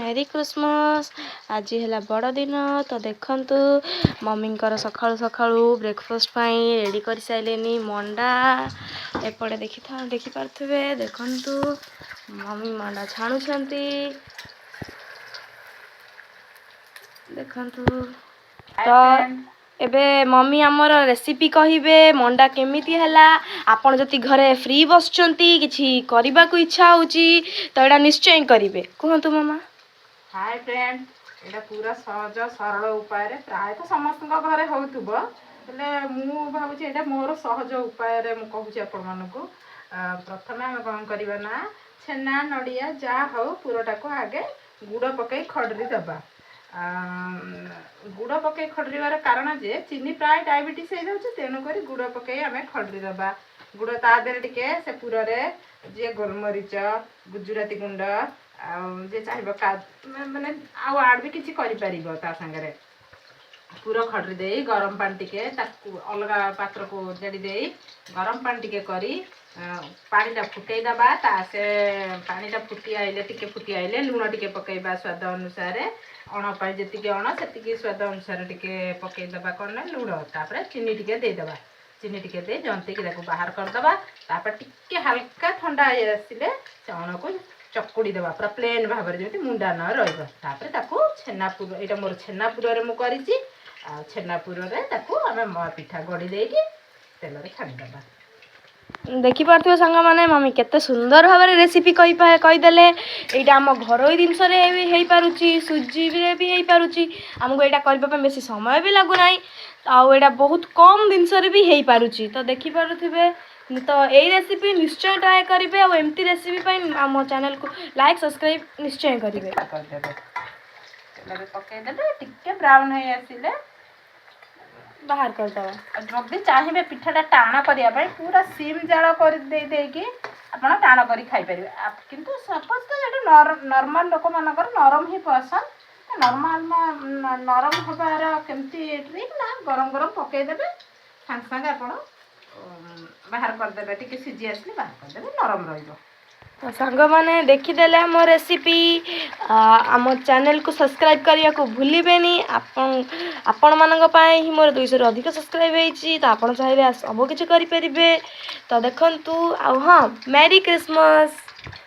मेरी क्रिसमस आज है बड़ दिन तो देखंतु मम्मींकर सकाळु सकाळु ब्रेकफास्ट पाई रेडी कर साइलेनी मंडा एपटे देखि पारथुबे देखंतु मम्मी मंडा छाणुछंती देखंतु तो एबे मम्मी आमर रेसिपी कहिबे मंडा केमिति हला आपण जति घरे फ्री बसचंती किछि करबा को इच्छा होची तो एडा निश्चय करिवे कहंतु मामा। हाय फ्रेंड एटा पूरा सहज सरल उपाय रे प्राय तो समस्त घरे होतुबो हेले मु भाबुची एटा मोर सहज उपाय रे मु कहूची आपण मानको प्रथमे हम कोन करबा ना छेना नडिया जा हो पूराटा को आगे गुड़ पकई खडरी दबा गुड़ पकई खडरीवार कारण जे चीनी प्राय डायबिटीज हो जाउची तेनु करी गुड़ पकई हमें खडरी दबा गुड़ ता देरे टिके से पूरा रे जे गोलमरीच गुजराती गुंड जे चाहिए का माने आड भी किसी कर संगे पूरा खडरी दे गरम पानी टिके अलग पात्र को जड़ी दे गरम पानी टिके करी पानीटा फुटई दबा से पानीटा फुटी आइले टिके फुटी आइले लुण टिके पकेबा स्वाद अनुसार अण पाई जी अण से स्वाद अनुसार टिके पकई दबा कौन लुण तापर चीनी टिके दे दबा चीनी टिके दे जंतिकी बाहर करदबा तापर टिके हल्का ठंडा आसिले से अण को चकुड़ी देवा पूरा प्लेन भाव में जमी मुंडा न रही छेनापुर यहाँ मोर छेनापुर में करी छेनापुर आम पिठा गड़ी दे तेल छाड़ीदबा देखि पारथिबो संग माने मम्मी केते सुंदर भाव में रेसिपी कहीदेले यहाँ आम घर जिनस हो पारुची सुजी भी हो पारुची आमको यहाँ करने बेसी समय भी लगुना आउटा बहुत कम जिनस भी हो पारुची तो देखि पारुथिबे तो यही रेसिपी निश्चय ट्राए करेंगे और एमती रेसिपी आम चैनल को लाइक सब्सक्राइब निश्चय करेंगे पकईदे टिके ब्राउन हो आसिले बाहर करदबा जदि चाहिए पिठाटा टाण करने पूरा सीम जाल कर टाण कर खाईपर किंतु सपोज तो ये नॉर्मल लोक मानकर नरम ही पसंद नॉर्मल नरम हबार केमती ट्रिक ना गरम गरम पकईदे सागे सागे आप बाहर करदे टिके सीझी आसले बाहर करदे नरम रहिबो तो सांग मैंने देखीदे आम रेसिपी आम चैनल को सब्सक्राइब करने को भूलें आपण मानी ही मोर 200 अधिक सब्सक्राइब होती तो आप चाहिए सब किसी करें तो देखु हाँ मेरी क्रिसमस।